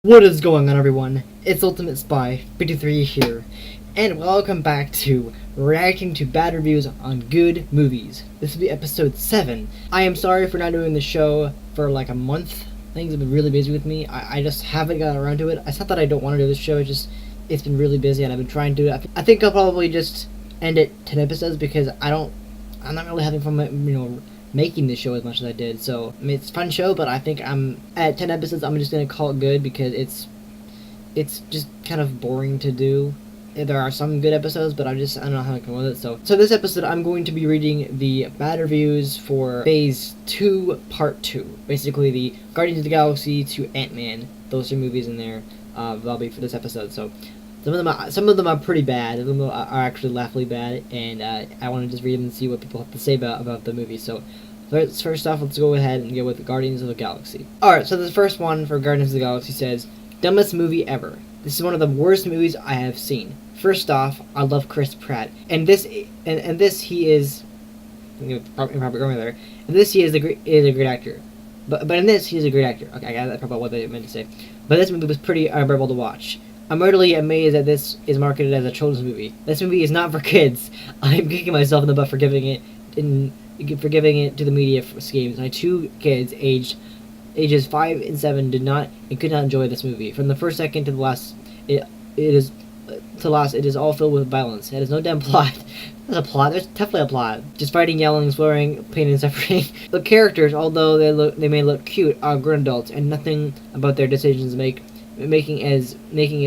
What is going on, everyone? It's Ultimate Spy 53 here, and welcome back to reacting to bad reviews on good movies. This will be episode 7. I am sorry for not doing the show for like a month. Things have been really busy with me. I just haven't gotten around to it. It's not that I don't want to do this show, it's been really busy and I've been trying to do it. I think I'll probably just end it 10 episodes because I'm not really having fun, making this show as much as I did. So, I mean, it's a fun show, but I think I'm at 10 episodes, I'm just gonna call it good because it's just kind of boring to do. There are some good episodes, but I don't know how to come with it. So this episode, I'm going to be reading the bad reviews for Phase 2, Part 2. Basically, the Guardians of the Galaxy to Ant-Man. Those are movies in there. That'll be for this episode. So some of them are pretty bad. Some of them are actually laughably bad, and I want to just read them and see what people have to say about the movie. So first off, let's go ahead and go with Guardians of the Galaxy. Alright, so the first one for Guardians of the Galaxy says, dumbest movie ever. This is one of the worst movies I have seen. First off, I love Chris Pratt. And this he is... probably going there. And this he is a great actor. But in this, he's a great actor. Okay, I got that probably what they meant to say. But this movie was pretty unbearable to watch. I'm utterly amazed that this is marketed as a children's movie. This movie is not for kids. I'm kicking myself in the butt for giving it to the media schemes. My two kids, ages 5 and 7, did not and could not enjoy this movie. From the first second to the last, it is all filled with violence. It has no damn plot. There's a plot. There's definitely a plot. Just fighting, yelling, swearing, pain, and suffering. The characters, although they may look cute, are grown adults, and nothing about their decisions making as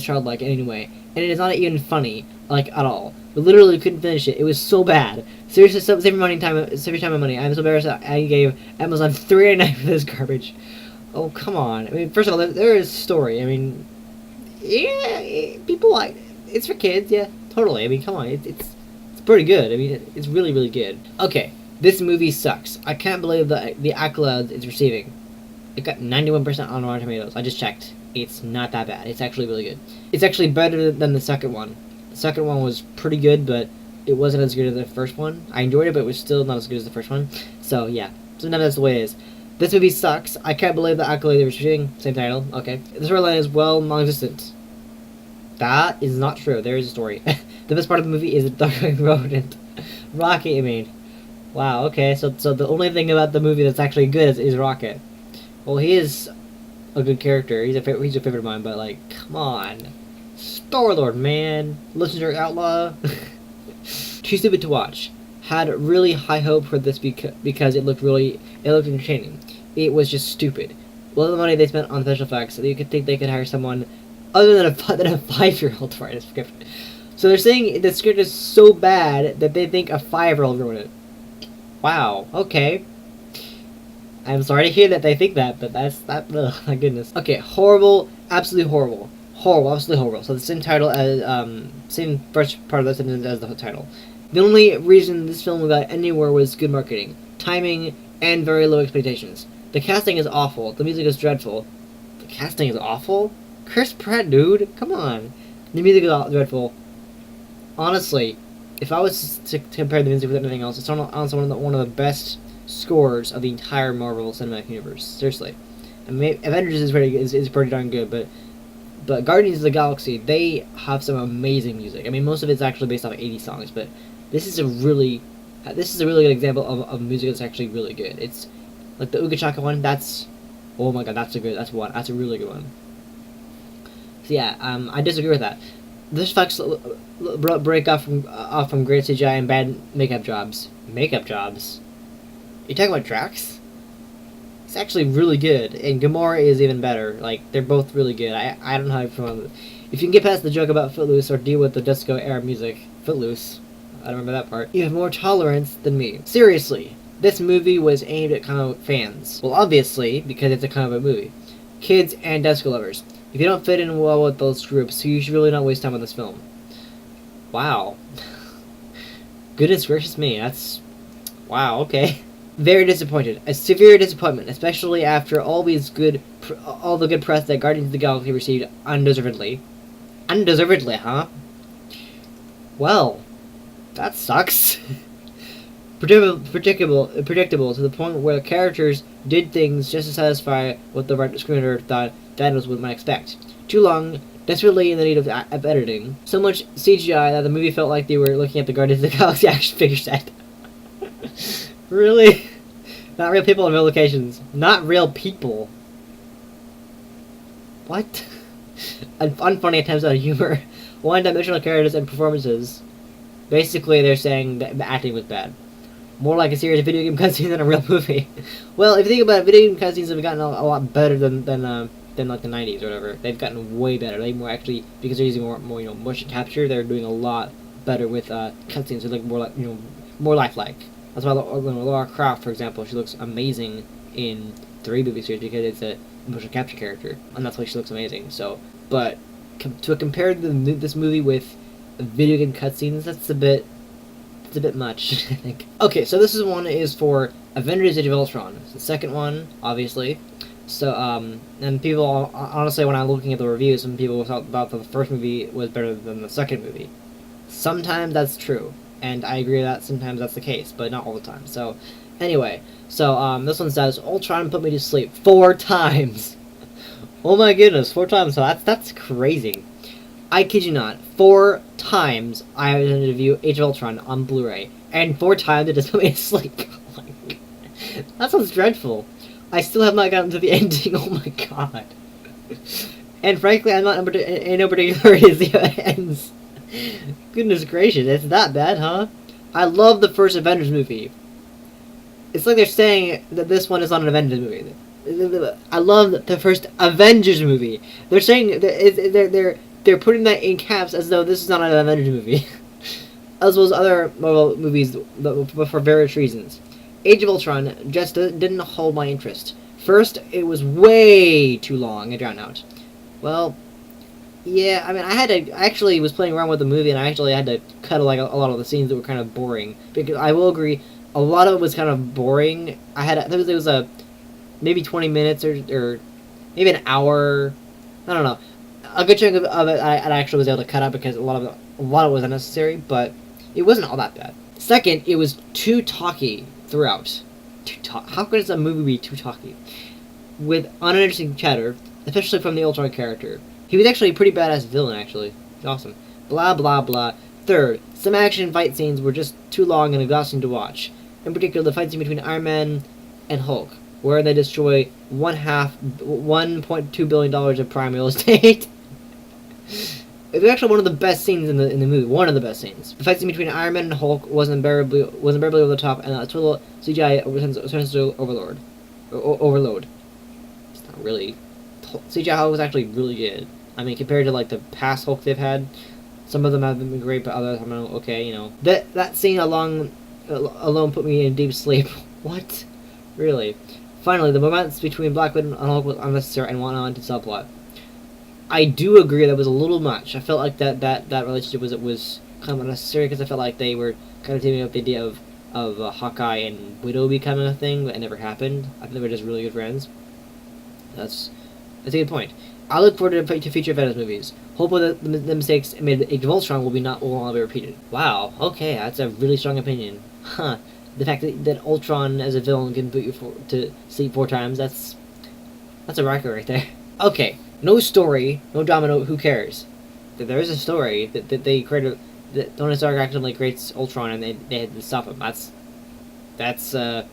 childlike in any way. And it is not even funny, like, at all. We literally couldn't finish it. It was so bad. Seriously, save your time and money. I'm so embarrassed that I gave Amazon $3.99 for this garbage. Oh, come on. I mean, first of all, there is a story. I mean, yeah, people like it's for kids. Yeah, totally. I mean, come on. It's pretty good. I mean, it's really, really good. Okay, this movie sucks. I can't believe the accolades it's receiving. It got 91% on Rotten Tomatoes. I just checked. It's not that bad. It's actually really good. It's actually better than the second one. The second one was pretty good, but it wasn't as good as the first one. I enjoyed it, but it was still not as good as the first one. So, yeah. So now that's the way it is. This movie sucks. I can't believe the accolade they were shooting. Same title. Okay. The storyline is, well, non-existent. That is not true. There is a story. The best part of the movie is the talking rodent. Rocket, I mean. Wow, okay. So the only thing about the movie that's actually good is Rocket. Well, he is a good character. He's a favorite of mine, but, like, come on. Star-Lord, man. Legendary outlaw. Too stupid to watch. Had really high hope for this because it looked entertaining. It was just stupid. All the money they spent on special effects, you could think they could hire someone other than a 5-year-old to write a script. So they're saying the script is so bad that they think a 5-year-old wrote it. Wow. Okay. I'm sorry to hear that they think that, but that's that. Ugh, my goodness. Okay, horrible, absolutely horrible, absolutely horrible. So the same title as same first part of the sentence as the title. The only reason this film got anywhere was good marketing, timing, and very low expectations. The casting is awful. The music is dreadful. The casting is awful? Chris Pratt, dude, come on. The music is dreadful. Honestly, if I was to compare the music with anything else, it's honestly one of the best scores of the entire Marvel Cinematic Universe. Seriously, I mean, Avengers is pretty darn good, but Guardians of the Galaxy, they have some amazing music. I mean, most of it's actually based off of 80 songs, but this is a really good example of music that's actually really good. It's like the Ooga Chaka one. Oh my god, that's a really good one. So yeah, I disagree with that. This effects break off from great CGI and bad makeup jobs. Makeup jobs. You talking about Drax? It's actually really good, and Gamora is even better. Like, they're both really good. I don't know how to promote it. If you can get past the joke about Footloose or deal with the disco era music, Footloose, I don't remember that part, you have more tolerance than me. Seriously, this movie was aimed at comic book fans. Well, obviously, because it's a comic book movie. Kids and disco lovers. If you don't fit in well with those groups, you should really not waste time on this film. Wow. Goodness gracious me, that's... Wow, okay. Very disappointed. A severe disappointment, especially after all the good press that Guardians of the Galaxy received undeservedly. Undeservedly, huh? Well, that sucks. predictable to the point where the characters did things just to satisfy what the writer screenwriter thought that was what might expect. Too long, desperately in the need of editing. So much CGI that the movie felt like they were looking at the Guardians of the Galaxy action figure set. Really? Not real people in real locations. Not real people. What? Unfunny attempts at humor. One-dimensional characters and performances. Basically, they're saying that the acting was bad. More like a series of video game cutscenes than a real movie. Well, if you think about it, video game cutscenes have gotten a lot better than like the 90s or whatever. They've gotten way better. They more actually, because they're using more motion capture, they're doing a lot better with cutscenes. They look more lifelike. That's why Lara Croft, for example, she looks amazing in the movie series because it's a motion capture character, and that's why she looks amazing. So, but to compare this movie with video game cutscenes, it's a bit much, I think. Okay, so this one is for Avengers: Age of Ultron. It's the second one, obviously. So, and people, honestly, when I'm looking at the reviews, some people thought the first movie was better than the second movie. Sometimes that's true, and I agree that sometimes that's the case, but not all the time. So, anyway, this one says, Ultron put me to sleep 4 times. Oh my goodness, 4 times, so that's crazy. I kid you not, 4 times I was going to review Age of Ultron on Blu-ray, and 4 times it just put me to sleep. That sounds dreadful. I still have not gotten to the ending, oh my god. And frankly, I'm not in no particular hurry to see how it ends. Goodness gracious, it's that bad, huh? I love the first Avengers movie. It's like they're saying that this one is not an Avengers movie. I love the first Avengers movie. They're saying they're putting that in caps as though this is not an Avengers movie. As well as other Marvel movies, but for various reasons. Age of Ultron just didn't hold my interest. First, it was way too long and drawn out. Well, yeah, I mean, I actually was playing around with the movie, and I actually had to cut like a lot of the scenes that were kind of boring. Because I will agree, a lot of it was kind of boring. There was maybe 20 minutes or maybe an hour. I don't know. A good chunk of it I actually was able to cut out because a lot of it was unnecessary, but it wasn't all that bad. Second, it was too talky throughout. How could a movie be too talky? With uninteresting chatter, especially from the Ultron character. He was actually a pretty badass villain, actually. He's awesome. Blah, blah, blah. Third, some action fight scenes were just too long and exhausting to watch. In particular, the fight scene between Iron Man and Hulk, where they destroy $1.2 billion of prime real estate. It was actually one of the best scenes in the movie. One of the best scenes. The fight scene between Iron Man and Hulk was unbearably over the top, and a total CGI turns to overload. It's not really. CGI Hulk was actually really good. I mean, compared to like the past Hulk they've had, some of them have been great, but others, okay, you know. That scene alone put me in deep sleep. What? Really? Finally, the moments between Black Widow and Hulk was unnecessary and went on to subplot. I do agree that was a little much. I felt like that relationship was kind of unnecessary because I felt like they were kind of taking up the idea of Hawkeye and Widow becoming a thing, but it never happened. I think they were just really good friends. That's a good point. I look forward to future Avengers movies. Hopefully the mistakes made in Age of Ultron will not be repeated. Wow, okay, that's a really strong opinion. Huh. The fact that Ultron as a villain can put you to sleep 4 times, that's a record right there. Okay. No story, no drama, who cares? There is a story that they created, that Tony Stark accidentally creates Ultron and they had to stop him. That's a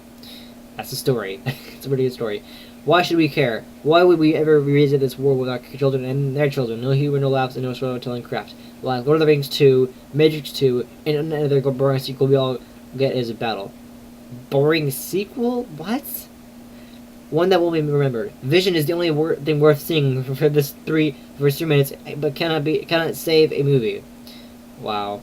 story. It's a pretty good story. Why should we care? Why would we ever revisit this war with our children and their children? No humor, no laughs, and no storytelling craft. Like Lord of the Rings 2, Matrix 2, and another boring sequel we all get is a battle. Boring sequel? What? One that will be remembered. Vision is the only thing worth seeing for 3 minutes, but cannot save a movie. Wow.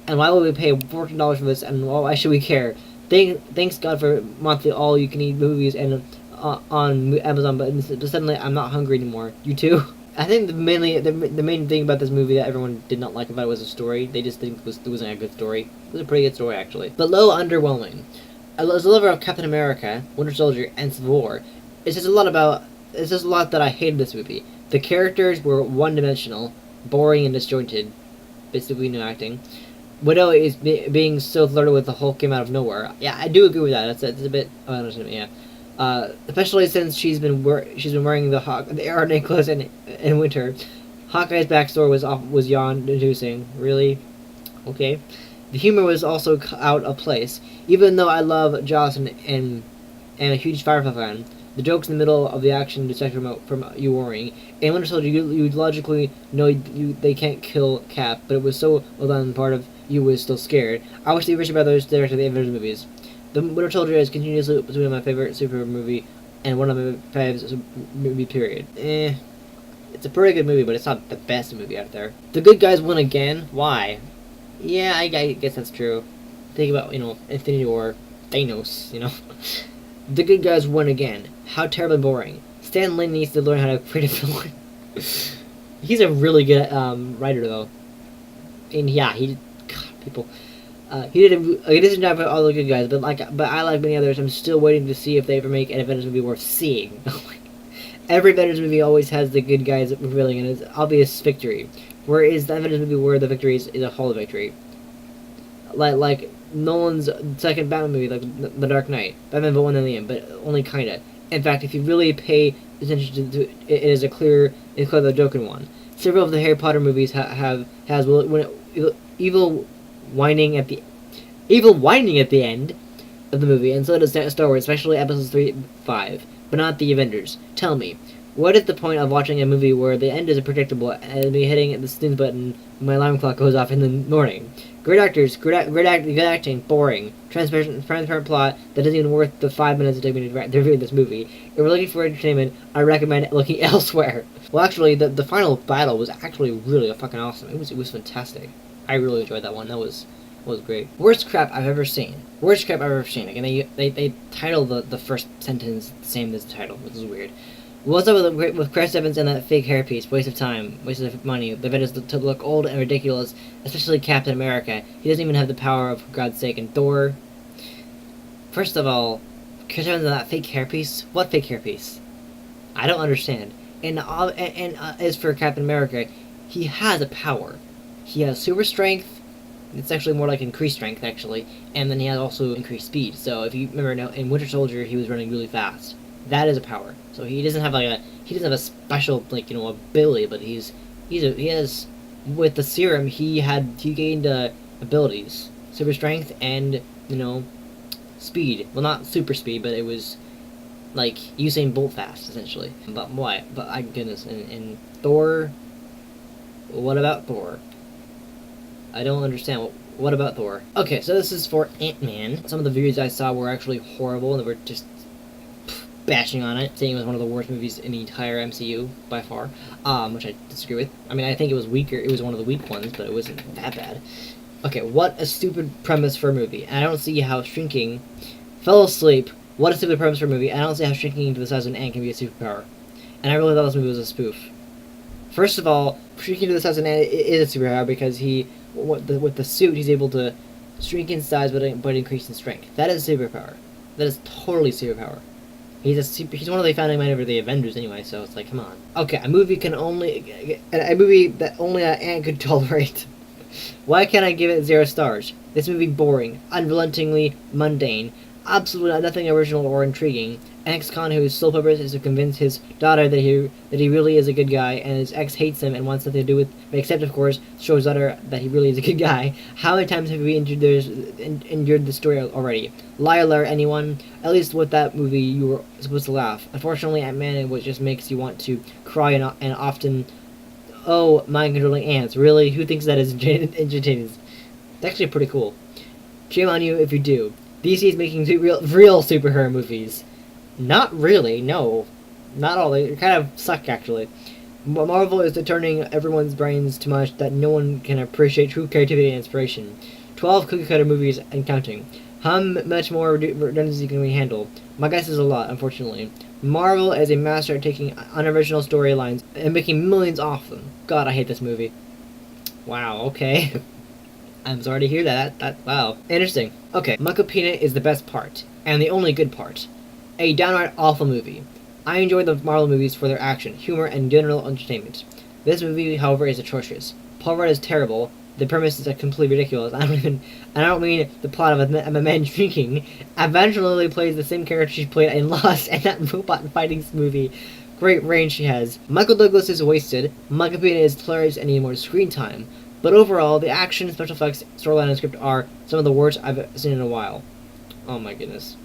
And why would we pay $14 for this? And why should we care? Thanks God for monthly all-you-can-eat movies and on Amazon. But suddenly, I'm not hungry anymore. You too? I think the main thing about this movie that everyone did not like about it was the story. They just think it wasn't a good story. It was a pretty good story, actually. But low underwhelming. As a lover of Captain America, Winter Soldier, and Civil War, it's just a lot that I hated this movie. The characters were one-dimensional, boring and disjointed, basically no acting. Widow is being so flirted with the Hulk came out of nowhere. Yeah, I do agree with that. That's a bit. Yeah. Especially since she's been wearing the AR necklace in winter. Hawkeye's backstory was yawn-inducing. Really, okay. The humor was also out of place. Even though I love Joss and a huge Firefly fan, the jokes in the middle of the action distract from you worrying. In Winter Soldier, you logically know they can't kill Cap, but it was so well done. Part of you was still scared. I wish the Richard Brothers directed the Avengers movies. The Winter Soldier is continuously between my favorite superhero movie and one of my favorite movie. Period. It's a pretty good movie, but it's not the best movie out there. The good guys win again. Why? Yeah, I guess that's true. Think about Infinity War, Thanos. The good guys win again. How terribly boring. Stan Lee needs to learn how to create a villain. He's a really good writer, though. And yeah, he did a decent job with all the good guys, but I like many others, I'm still waiting to see if they ever make an Avengers movie worth seeing. Every Avengers movie always has the good guys revealing an obvious victory, whereas the Avengers movie where the victory is a whole victory. Like Nolan's second Batman movie, like The Dark Knight. Batman won in the end, but only kinda. In fact, if you really pay attention to it, it's clear the Joker one. Several of the Harry Potter movies evil whining at the end of the movie, and so does Star Wars, especially episodes 3 and 5, but not the Avengers. Tell me, what is the point of watching a movie where the end is predictable and me hitting the snooze button when my alarm clock goes off in the morning? Great actors, good acting, boring, transparent plot that isn't even worth the 5 minutes it took me to review this movie. If we're looking for entertainment, I recommend looking elsewhere. Well, actually, the final battle was actually really fucking awesome. It was fantastic. I really enjoyed that one. That was great. Worst crap I've ever seen. Again, they titled the first sentence the same as the title, which is weird. What's up with Chris Evans and that fake hairpiece? Waste of time, waste of money. The event is to look old and ridiculous, especially Captain America. He doesn't even have the power of, for God's sake. And Thor. First of all, Chris Evans and that fake hairpiece. What fake hairpiece? I don't understand. And as for Captain America, he has a power. He has super strength. It's actually more like increased strength, actually. And then he has also increased speed. So if you remember, in Winter Soldier, he was running really fast. That is a power. So he doesn't have a special ability, but he has with the serum he gained abilities, super strength and speed. Well, not super speed, but it was like Usain Bolt fast essentially. But why? But my goodness, in Thor. What about Thor? I don't understand. What about Thor? Okay, so this is for Ant-Man. Some of the reviews I saw were actually horrible, and they were just bashing on it, saying it was one of the worst movies in the entire MCU, by far, which I disagree with. I mean, I think it was weaker. It was one of the weak ones, but it wasn't that bad. Okay, what a stupid premise for a movie. And I don't see how shrinking... Fell asleep. What a stupid premise for a movie. I don't see how shrinking into the size of an ant can be a superpower. And I really thought this movie was a spoof. First of all, shrinking to the size of an ant is a superpower because with the suit, he's able to shrink in size but increase in strength. That is a superpower. That is totally a superpower. He's one of the founding men of the Avengers anyway, so it's like, come on. Okay, a movie that only an ant could tolerate. Why can't I give it 0 stars? This movie boring, unrelentingly mundane, absolutely nothing original or intriguing. An ex-con whose sole purpose is to convince his daughter that he really is a good guy, and his ex hates him and wants nothing to do with, except of course, show his daughter that he really is a good guy. How many times have we endured this story already? Liar, anyone? At least with that movie, you were supposed to laugh. Unfortunately, Ant-Man, it just makes you want to cry and often, oh, mind-controlling ants. Really? Who thinks that is entertaining? It's actually pretty cool. Shame on you if you do. DC is making real superhero movies. Not really, no. Not all. They kind of suck, actually. Marvel is turning everyone's brains too much that no one can appreciate true creativity and inspiration. 12 cookie-cutter movies and counting. How much more redundancy can we handle? My guess is a lot, unfortunately. Marvel is a master at taking unoriginal storylines and making millions off them. God, I hate this movie. Wow, okay. I'm sorry to hear that. Wow. Interesting. Okay, Michael Peanut is the best part, and the only good part. A downright awful movie. I enjoy the Marvel movies for their action, humor, and general entertainment. This movie, however, is atrocious. Paul Rudd is terrible. The premise is completely ridiculous. I don't mean the plot of a man drinking. Eventually plays the same character she played in Lost and that robot fighting movie. Great range she has. Michael Douglas is wasted. Michael Pena is hilarious and needs more screen time. But overall, the action, special effects, storyline, and script are some of the worst I've seen in a while. Oh my goodness.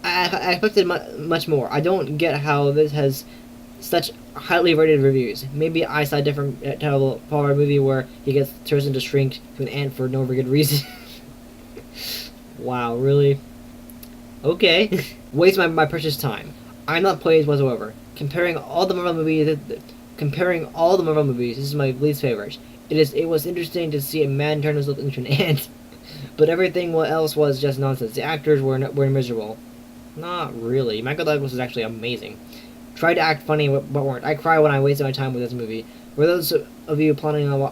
I expected much more. I don't get how this has such highly rated reviews. Maybe I saw a different terrible Paul Rudd movie where he gets turns into shrink to an ant for no good reason. Wow, really? Okay. Waste my precious time. I'm not pleased whatsoever. Comparing all the Marvel movies, this is my least favorite. It was interesting to see a man turn himself into an ant, but everything else was just nonsense. The actors were miserable. Not really. Michael Douglas was actually amazing. Tried to act funny, but weren't. I cry when I wasted my time with this movie. For those of you planning on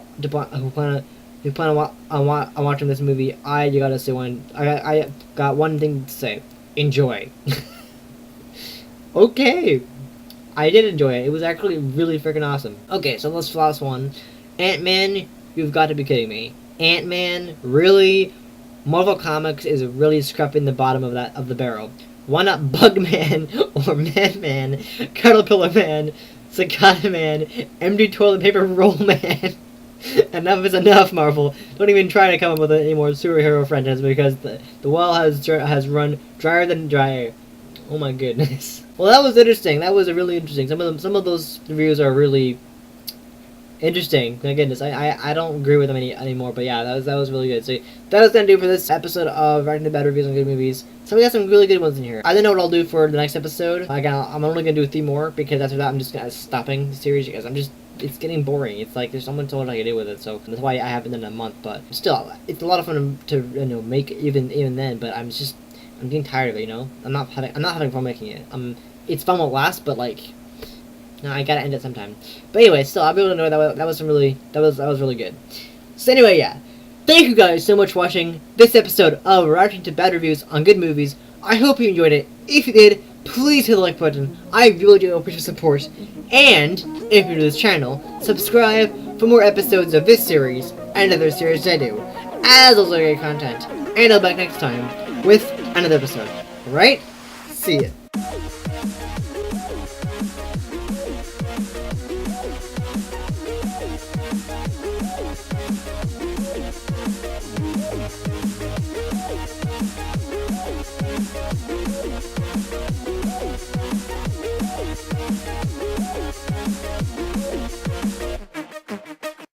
watching this movie, I got one thing to say: enjoy. Okay, I did enjoy it. It was actually really freaking awesome. Okay, so let's last one. Ant-Man, you've got to be kidding me. Ant-Man, really? Marvel Comics is really scraping the bottom of the barrel. Why not Bugman or Madman, Caterpillar Man, Cicada Man, empty toilet paper roll man? Enough is enough, Marvel. Don't even try to come up with any more superhero franchise because the well has run drier than dry. Oh my goodness. Well, that was interesting. That was really interesting. Some of those reviews are really interesting. My goodness, I don't agree with them anymore. But yeah, that was really good. So that was gonna do for this episode of Writing the Bad Reviews on Good Movies. So we got some really good ones in here. I don't know what I'll do for the next episode. I'm only gonna do 3 more because after that I'm just stopping the series because it's getting boring. It's like there's someone told what I can do with it, so that's why I haven't done it in a month. But still, it's a lot of fun to make even then. But I'm getting tired of it. I'm not having fun making it. It's fun while it lasts, but like. No, I gotta end it sometime. But anyway, still, I'll be able to know that was really good. So anyway, yeah. Thank you guys so much for watching this episode of Reacting to Bad Reviews on Good Movies. I hope you enjoyed it. If you did, please hit the like button. I really do appreciate support. And, if you're new to this channel, subscribe for more episodes of this series and other series I do, as also great content. And I'll be back next time with another episode. Alright? See ya.